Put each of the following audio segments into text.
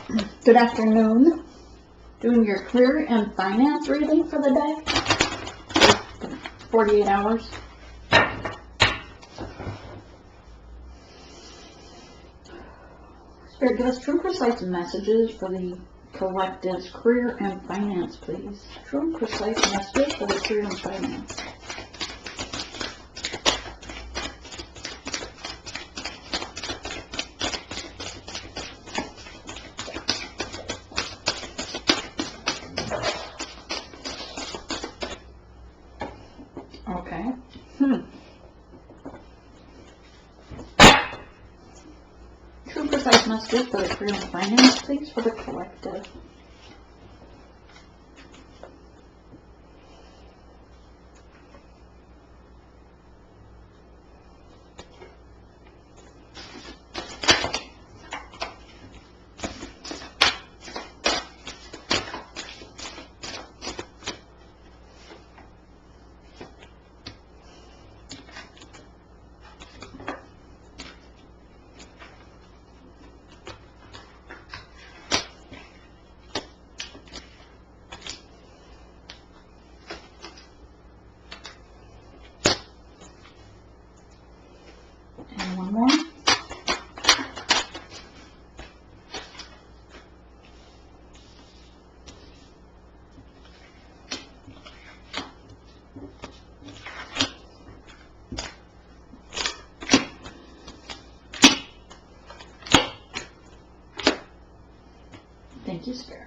Good afternoon. Doing your career and finance reading for the day. 48 hours. Spirit, give us true, precise messages for the collective's career and finance, please. True and precise messages for the career and finance. Okay. True, precise messages for the career and finance, please, for the collective. And one more. Thank you, Spirit.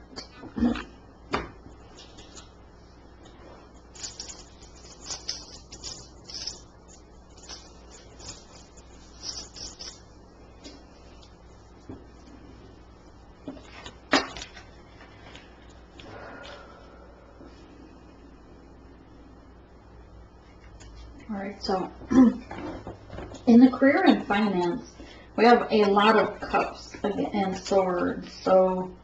Alright, so in the career and finance, we have a lot of cups and swords. So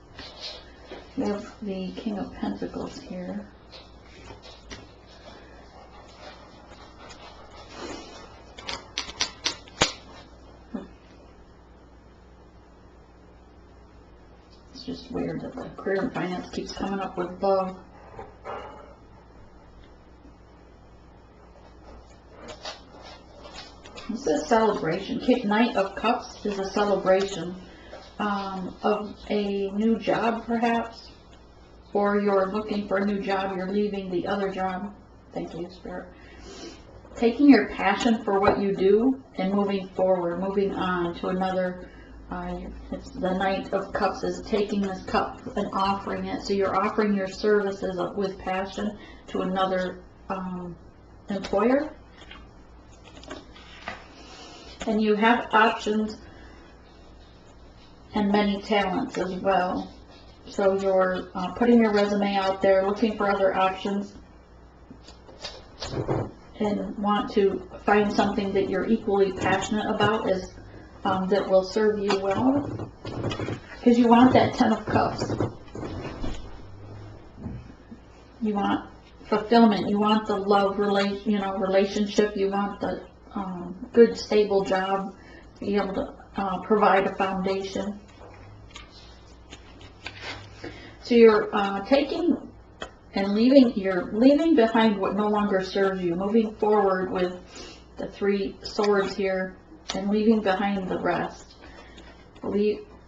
we have the King of Pentacles here. It's just weird that the career and finance keeps coming up with love. This is a celebration. Knight of Cups is a celebration of a new job, perhaps, or you're looking for a new job, you're leaving the other job. Thank you, Spirit. Taking your passion for what you do and moving forward, moving on to another. It's the Knight of Cups is taking this cup and offering it. So you're offering your services with passion to another employer. And you have options and many talents as well. So you're putting your resume out there, looking for other options, and want to find something that you're equally passionate about that will serve you well. Because you want that 10 of Cups. You want fulfillment. You want the love relationship. You want the good, stable job, be able to provide a foundation. So you're taking and you're leaving behind what no longer serves you, moving forward with the 3 swords here, and leaving behind the rest.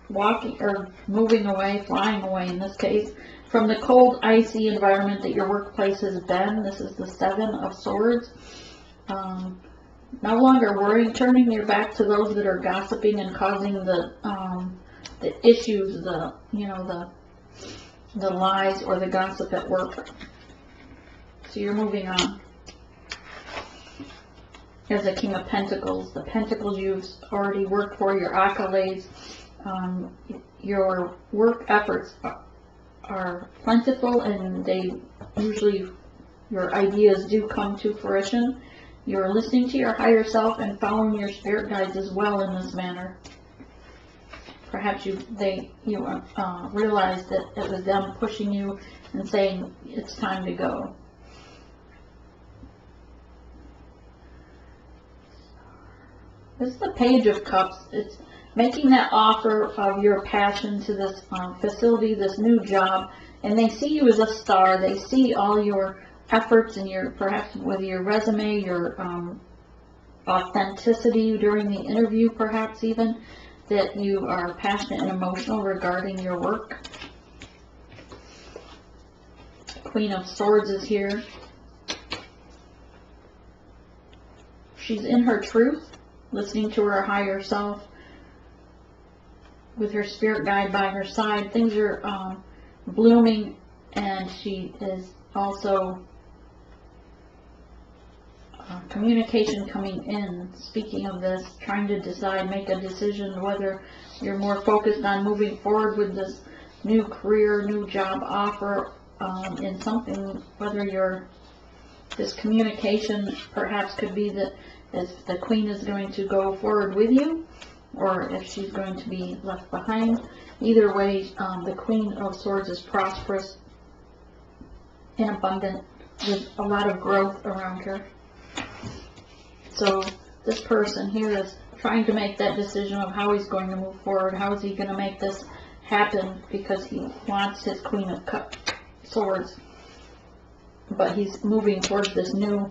Walking or moving away, flying away in this case, from the cold, icy environment that your workplace has been. This is the 7 of Swords. No longer worrying, turning your back to those that are gossiping and causing the issues, the lies or the gossip at work. So you're moving on. As a King of Pentacles, the Pentacles you've already worked for, your accolades, your work efforts are plentiful, and your ideas do come to fruition. You're listening to your higher self and following your spirit guides as well in this manner. Perhaps you realized that it was them pushing you and saying it's time to go. This is the Page of Cups. making that offer of your passion to this facility, this new job, and they see you as a star. They see all your efforts and your, perhaps with your resume, your authenticity during the interview, perhaps even, that you are passionate and emotional regarding your work. Queen of Swords is here. She's in her truth, listening to her higher self, with her spirit guide by her side. Things are blooming, and she is also communication coming in. Speaking of this, trying to decide, make a decision whether you're more focused on moving forward with this new career, new job offer in something, whether you're, this communication perhaps could be that if the Queen is going to go forward with you, or if she's going to be left behind. Either way, the Queen of Swords is prosperous and abundant, with a lot of growth around her. So this person here is trying to make that decision of how he's going to move forward. How is he going to make this happen? Because he wants his Queen of Swords, but he's moving towards this new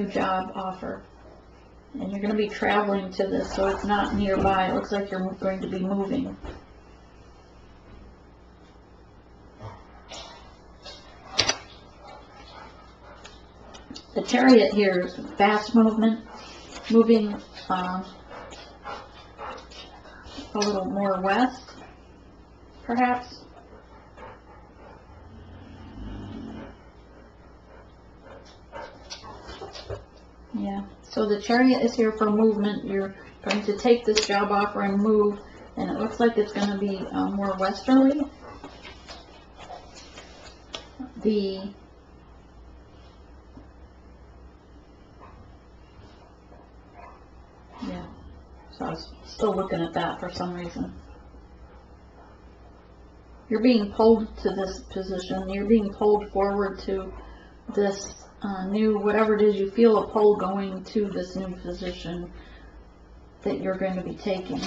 job offer. And you're going to be traveling to this, so it's not nearby. It looks like you're going to be moving. The Chariot here is fast movement, moving a little more west, perhaps. Yeah, so the Chariot is here for movement. You're going to take this job offer and move, and it looks like it's going to be more westerly. Yeah, so I was still looking at that for some reason. You're being pulled to this position. You're being pulled forward to this new, whatever it is, you feel a pull going to this new position that you're going to be taking.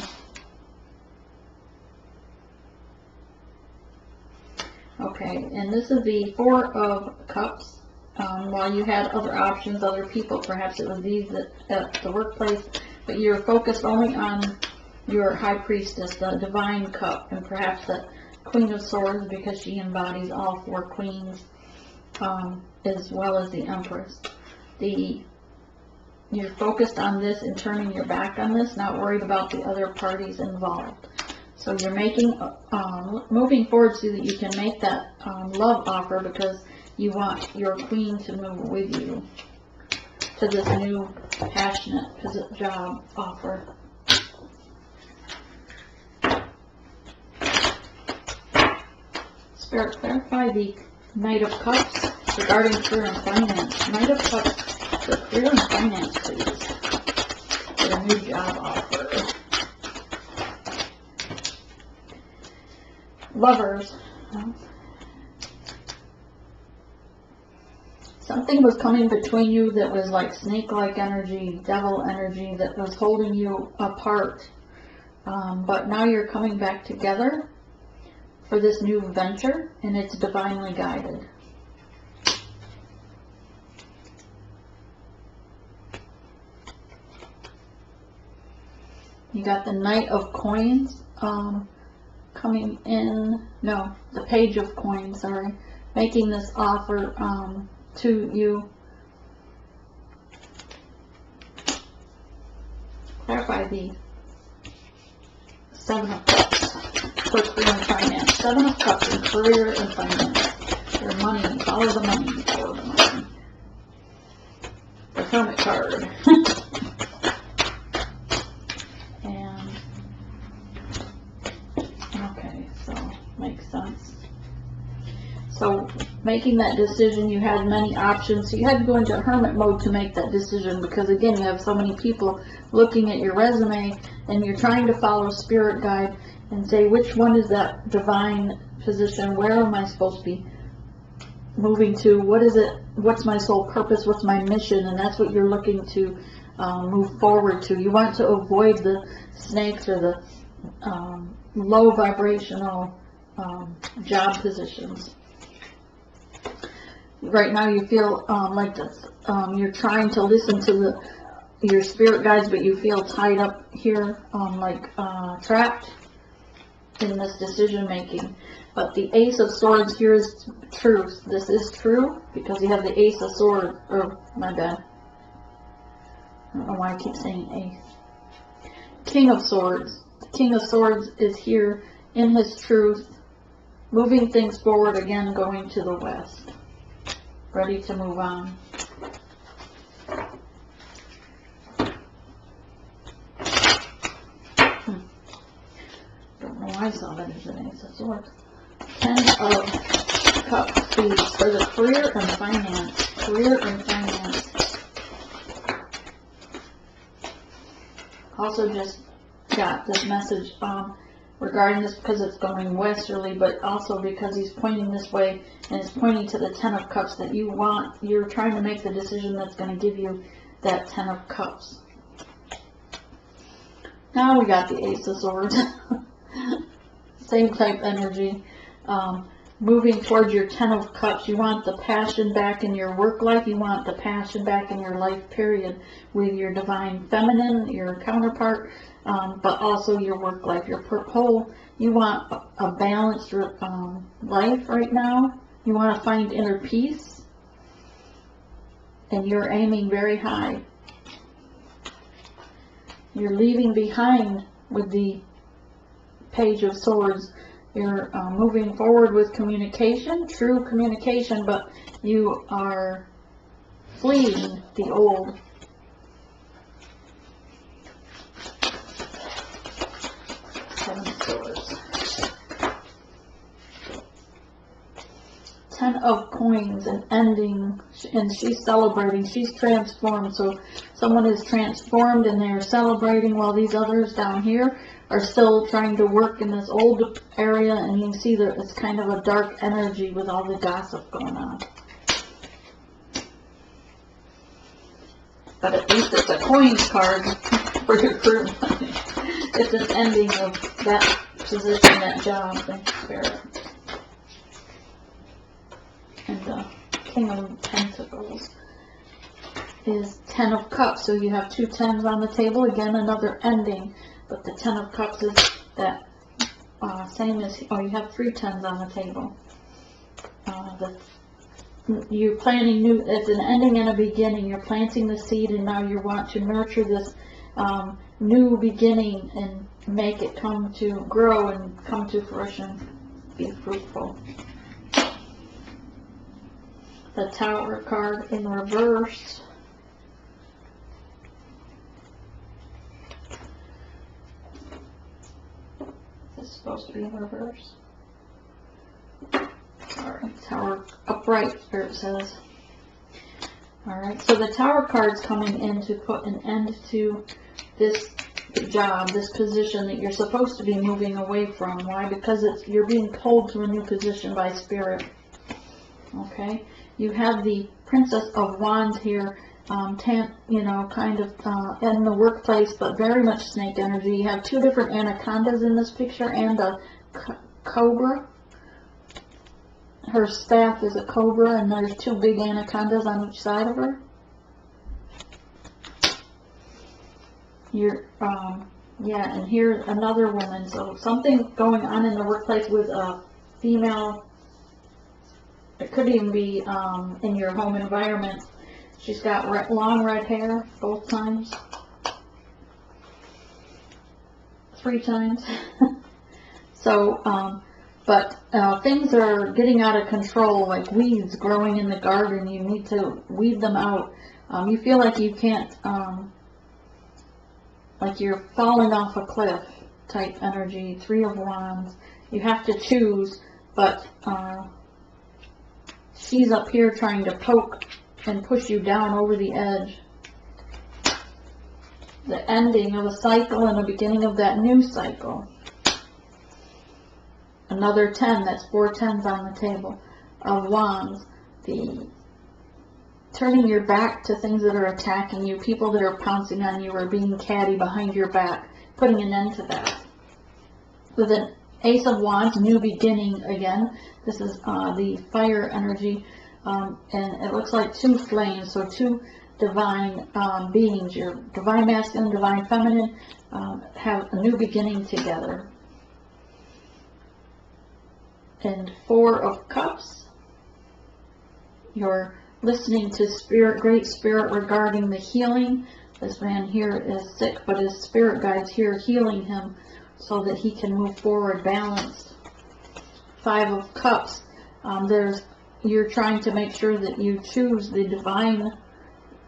Okay, and this is the Four of Cups. While you had other options, other people, perhaps it was these at the workplace, but you're focused only on your High Priestess, the Divine Cup, and perhaps the Queen of Swords, because she embodies all four queens, as well as the Empress. You're focused on this and turning your back on this, not worried about the other parties involved. So you're making, moving forward so that you can make that love offer, because you want your Queen to move with you to this new passionate job offer. Spirit, clarify the Knight of Cups regarding career and finance. Knight of Cups for career and finance, please. For a new job offer. Lovers. Something was coming between you that was like snake-like energy, devil energy, that was holding you apart. But now you're coming back together for this new venture, and it's divinely guided. You got the Knight of Coins coming in, no, the Page of Coins, sorry, making this offer to you. Clarify the Seven of Cups for career and finance. Seven of Cups in career and finance. Your money, follow the money, follow the money. The Hermit card. And, okay, so, makes sense. So, making that decision, you had many options. So you had to go into hermit mode to make that decision, because again, you have so many people looking at your resume, and you're trying to follow spirit guide and say, which one is that divine position? Where am I supposed to be moving to? What is it? What's my soul purpose? What's my mission? And that's what you're looking to move forward to. You want to avoid the snakes or the low vibrational job positions. Right now you feel like this, you're trying to listen to your spirit guides, but you feel tied up here, trapped in this decision making. But the Ace of Swords here is truth. This is true because you have the Ace of Swords, or my bad. I don't know why I keep saying Ace. King of Swords. The King of Swords is here in his truth, moving things forward again, going to the west. Ready to move on. Don't know why I saw that as an Ace of Swords. 10 of Cups, please, for the career and finance. Career and finance. Also just got this message regarding this because it's going westerly, but also because he's pointing this way and it's pointing to the 10 of Cups that you're trying to make the decision that's going to give you that 10 of Cups. Now we got the Ace of Swords. Same type energy. Moving towards your 10 of Cups, you want the passion back in your work life. You want the passion back in your life, period, with your divine feminine, your counterpart, but also your work life, your whole. You want a balanced life right now. You want to find inner peace, and you're aiming very high. You're leaving behind with the Page of Swords. You're moving forward with communication, true communication, but you are fleeing the old. Seven of Swords. 10 of Coins, an ending, and she's celebrating. She's transformed. So someone is transformed and they're celebrating, while these others down here are still trying to work in this old area, and you can see that it's kind of a dark energy with all the gossip going on. But at least it's a coins card for your career. It's an ending of that position, that job, thank you, Spirit. And the King of Pentacles is 10 of Cups, so you have two 10s on the table. Again, another ending. But the 10 of Cups is that same as, you have three 10s on the table. You're planting new, it's an ending and a beginning. You're planting the seed, and now you want to nurture this new beginning and make it come to grow and come to fruition, be fruitful. The Tower card in reverse. Supposed to be in reverse. Alright, Tower upright, Spirit says. Alright, so the Tower card's coming in to put an end to this job, this position that you're supposed to be moving away from. Why? Because you're being pulled to a new position by Spirit. Okay? You have the Princess of Wands here, kind of in the workplace, but very much snake energy. You have two different anacondas in this picture and a cobra. Her staff is a cobra, and there's two big anacondas on each side of her. And here's another woman. So something going on in the workplace with a female. It could even be in your home environment. She's got long red hair both times. 3 times. So, but things are getting out of control, like weeds growing in the garden. You need to weed them out. You feel like you can't, like you're falling off a cliff type energy. 3 of Wands. You have to choose, but she's up here trying to poke and push you down over the edge. The ending of a cycle and the beginning of that new cycle. Another 10, that's 4 10s on the table of Wands. The turning your back to things that are attacking you, people that are pouncing on you or being catty behind your back, putting an end to that. With an Ace of Wands, new beginning again. This is the fire energy, and it looks like two flames, so two divine beings, your divine masculine, divine feminine, have a new beginning together. And Four of Cups, you're listening to Spirit, Great Spirit, regarding the healing. This man here is sick, but his spirit guide's here healing him so that he can move forward balanced. Five of Cups, you're trying to make sure that you choose the divine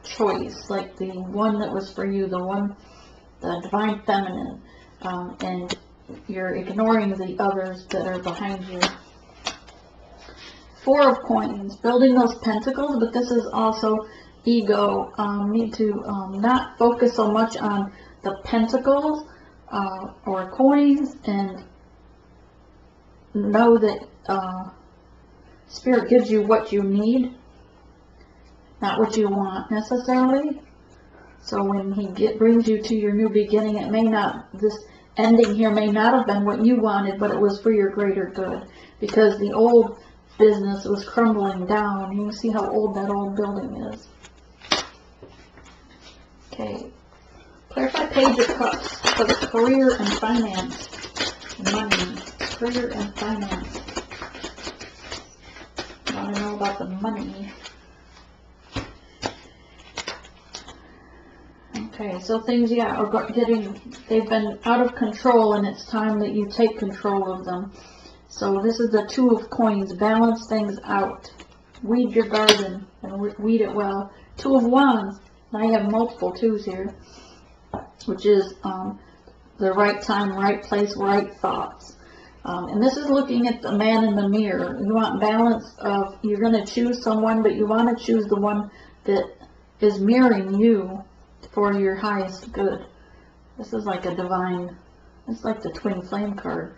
choice, like the one that was for you, the divine feminine, and you're ignoring the others that are behind you. Four of Coins, building those pentacles, but this is also ego. Need to not focus so much on the pentacles or coins, and know that Spirit gives you what you need, not what you want necessarily. So when he brings you to your new beginning, it may not, this ending here may not have been what you wanted, but it was for your greater good, because the old business was crumbling down. You can see how old that old building is. Okay, clarify Page of Cups for the career and finance, money, career and finance. I want to know about the money. Okay, so things, are they've been out of control, and it's time that you take control of them. So this is the Two of Coins, balance things out. Weed your garden and weed it well. Two of Wands, now you have multiple twos here, which is the right time, right place, right thoughts. And this is looking at the man in the mirror. You want balance of, you're going to choose someone, but you want to choose the one that is mirroring you for your highest good. This is like a divine, it's like the twin flame card,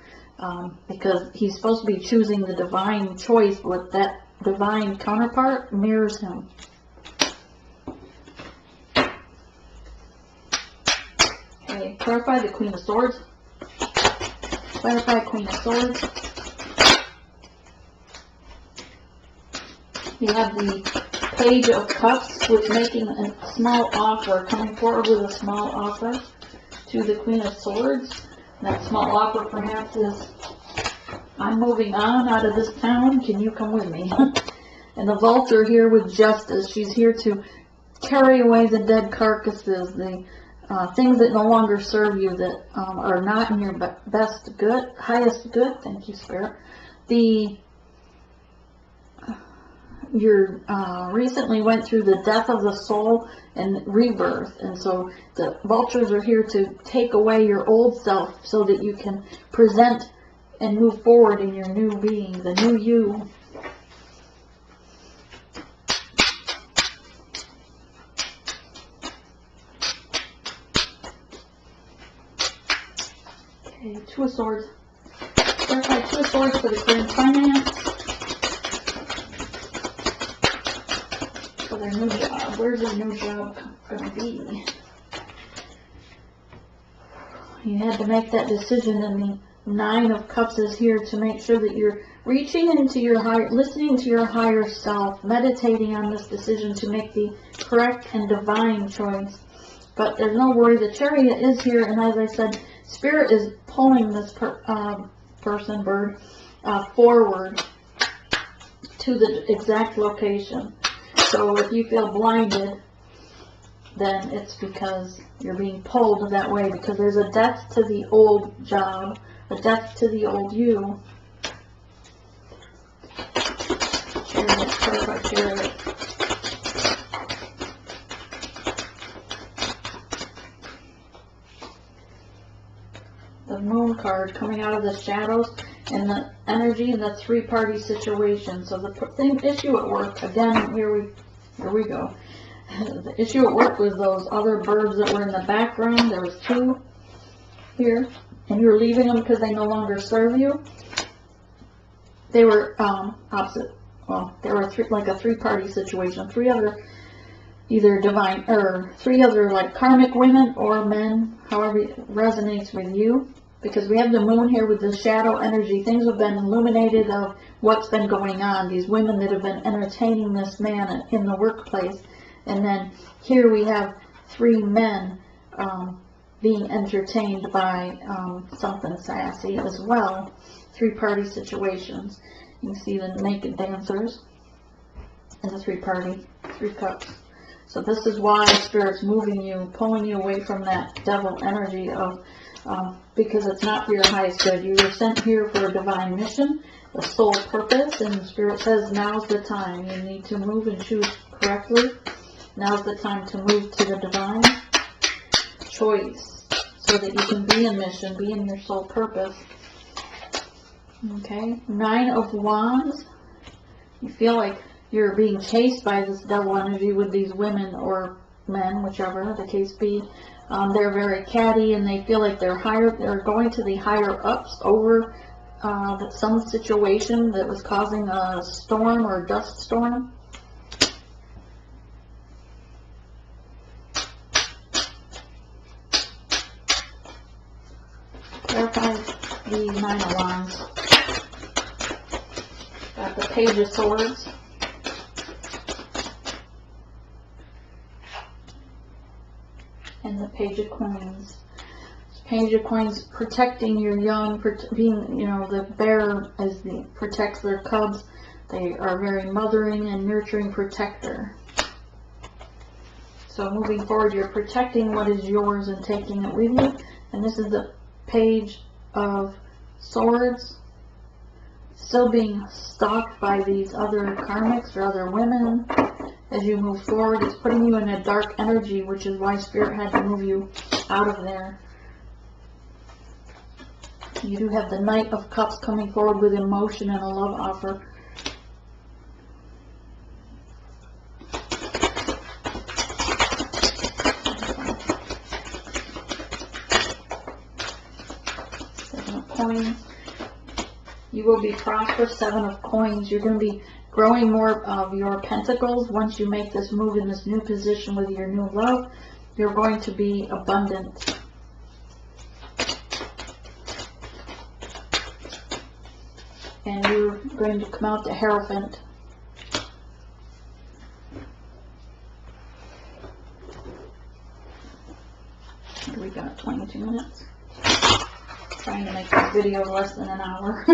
because he's supposed to be choosing the divine choice, but that divine counterpart mirrors him. Okay, clarify the Queen of Swords. Clarify Queen of Swords. You have the Page of Cups, with making a small offer, coming forward with a small offer to the Queen of Swords. That small offer perhaps is, I'm moving on out of this town, can you come with me? And the Vulture here with Justice, she's here to carry away the dead carcasses, the things that no longer serve you, that are not in your best good, highest good. Thank you, Spirit. You recently went through the death of the soul and rebirth, and so the Vultures are here to take away your old self so that you can present and move forward in your new being, the new you. Okay, Two of Swords. Clarify Two of Swords for the career and finance. For their new job. Where's their new job going to be? You had to make that decision, and the Nine of Cups is here to make sure that you're reaching into your higher, listening to your higher self, meditating on this decision to make the correct and divine choice. But there's no worry, the Chariot is here, and as I said, Spirit is pulling this bird, forward to the exact location. So if you feel blinded, then it's because you're being pulled that way, because there's a death to the old job, a death to the old you. Chariot, clarify Chariot. The Moon card coming out of the shadows, and the energy in the three-party situation. So the issue at work, again, here we go. The issue at work was those other birds that were in the background. There was two here, and you were leaving them because they no longer serve you. They were opposite. Well, they were like a three-party situation. Three other either divine, or 3 other like karmic women or men, however it resonates with you. Because we have the moon here with the shadow energy. Things have been illuminated of what's been going on. These women that have been entertaining this man in the workplace. And then here we have 3 men being entertained by something sassy as well. 3-party situations. You can see the naked dancers and the 3-party, 3 cups. So this is why Spirit's moving you, pulling you away from that devil energy of, because it's not for your highest good. You were sent here for a divine mission, a soul purpose, and Spirit says now's the time. You need to move and choose correctly. Now's the time to move to the divine choice so that you can be in mission, be in your soul purpose. Okay, 9 of Wands. You feel like you're being chased by this devil energy with these women or men, whichever the case be. They're very catty and they feel like they're going to the higher ups over some situation that was causing a storm or a dust storm. Clarify the 9 of Wands. Got the Page of Swords. And the Page of Coins. Page of Coins protecting your young, being, the bear protects their cubs. They are very mothering and nurturing protector. So moving forward, you're protecting what is yours and taking it with you. And this is the Page of Swords. Still being stalked by these other karmics or other women. As you move forward, it's putting you in a dark energy, which is why Spirit had to move you out of there. You do have the Knight of Cups coming forward with emotion and a love offer. Seven of Coins. You will be prosperous. 7 of Coins. You're going to be growing more of your pentacles once you make this move in this new position with your new love. You're going to be abundant. And you're going to come out the Hierophant. We got 22 minutes. Trying to make this video less than an hour.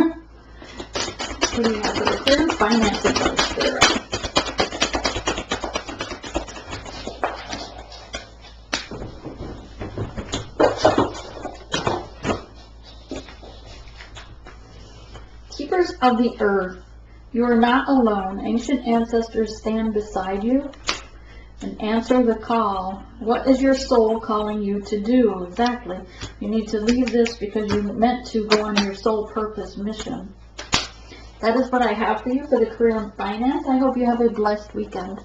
What do you have for the clear finances of Spirit? Keepers of the earth, you are not alone. Ancient ancestors stand beside you and answer the call. What is your soul calling you to do? Exactly. You need to leave this because you meant to go on your soul purpose mission. That is what I have for you for the career and finance. I hope you have a blessed weekend.